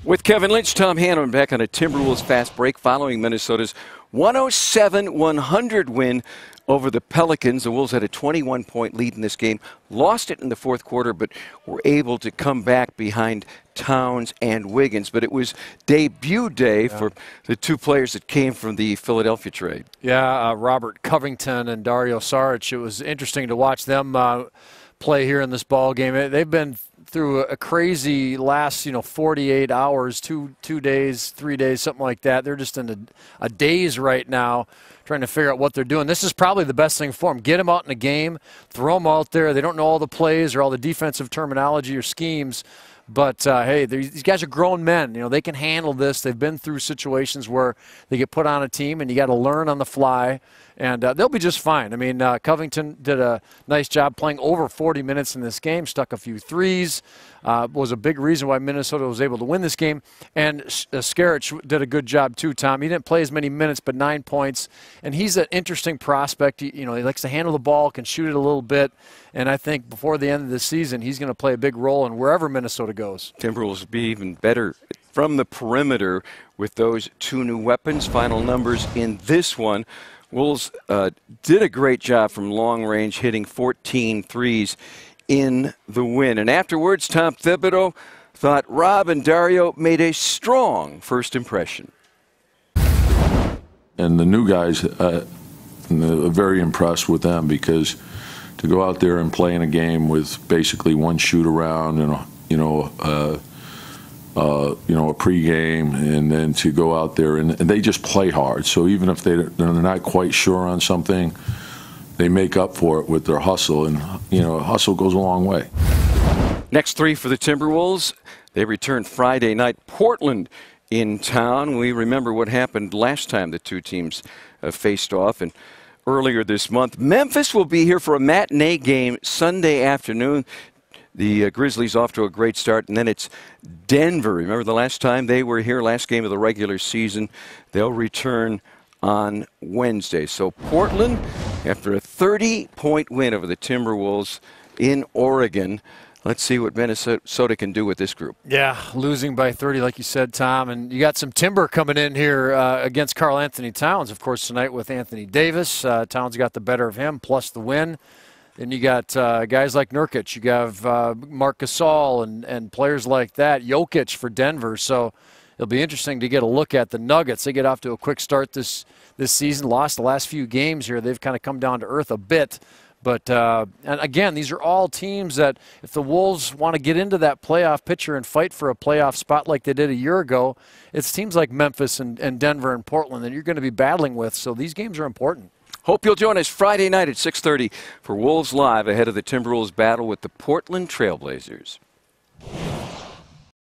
With Kevin Lynch, Tom Hanneman back on a Timberwolves fast break following Minnesota's 107-100 win over the Pelicans. The Wolves had a 21-point lead in this game, lost it in the fourth quarter, but were able to come back behind Towns and Wiggins. But it was debut day for the two players that came from the Philadelphia trade. Yeah, Robert Covington and Dario Saric. It was interesting to watch them play here in this ball game. They've been through a crazy last 48 hours, two days, 3 days, something like that. They're just in a daze right now trying to figure out what they're doing. This is probably the best thing for them. Get them out in a game, throw them out there. They don't know all the plays or all the defensive terminology or schemes. But, hey, these guys are grown men. They can handle this. They've been through situations where they get put on a team, and you got to learn on the fly. And they'll be just fine. I mean, Covington did a nice job playing over 40 minutes in this game, stuck a few threes, was a big reason why Minnesota was able to win this game. And Saric did a good job too, Tom. He didn't play as many minutes, but 9 points. And he's an interesting prospect. He likes to handle the ball, can shoot it a little bit. And I think before the end of the season, he's going to play a big role in wherever Minnesota goes. Timberwolves will be even better from the perimeter with those two new weapons. Final numbers in this one. Wolves did a great job from long range, hitting 14 threes in the win. And afterwards, Tom Thibodeau thought Rob and Dario made a strong first impression. And the new guys, very impressed with them, because to go out there and play in a game with basically one shoot around and a pregame, and then to go out there and they just play hard. So even if they're not quite sure on something, they make up for it with their hustle, and hustle goes a long way. Next three for the Timberwolves. They return Friday night. Portland in town. We remember what happened last time the two teams faced off, and earlier this month. Memphis will be here for a matinee game Sunday afternoon. The Grizzlies off to a great start, and then it's Denver. Remember the last time they were here, last game of the regular season? They'll return on Wednesday. So Portland, after a 30-point win over the Timberwolves in Oregon, let's see what Minnesota can do with this group. Yeah, losing by 30, like you said, Tom. And you got some timber coming in here against Karl Anthony Towns, of course, tonight with Anthony Davis. Towns got the better of him, plus the win. Then you got guys like Nurkic. You have Marc Gasol and players like that. Jokic for Denver. So it'll be interesting to get a look at the Nuggets. They get off to a quick start this season. Lost the last few games here. They've kind of come down to earth a bit. But, and again, these are all teams that if the Wolves want to get into that playoff picture and fight for a playoff spot like they did a year ago, it's teams like Memphis and Denver and Portland that you're going to be battling with. So these games are important. Hope you'll join us Friday night at 6:30 for Wolves Live ahead of the Timberwolves battle with the Portland Trail Blazers.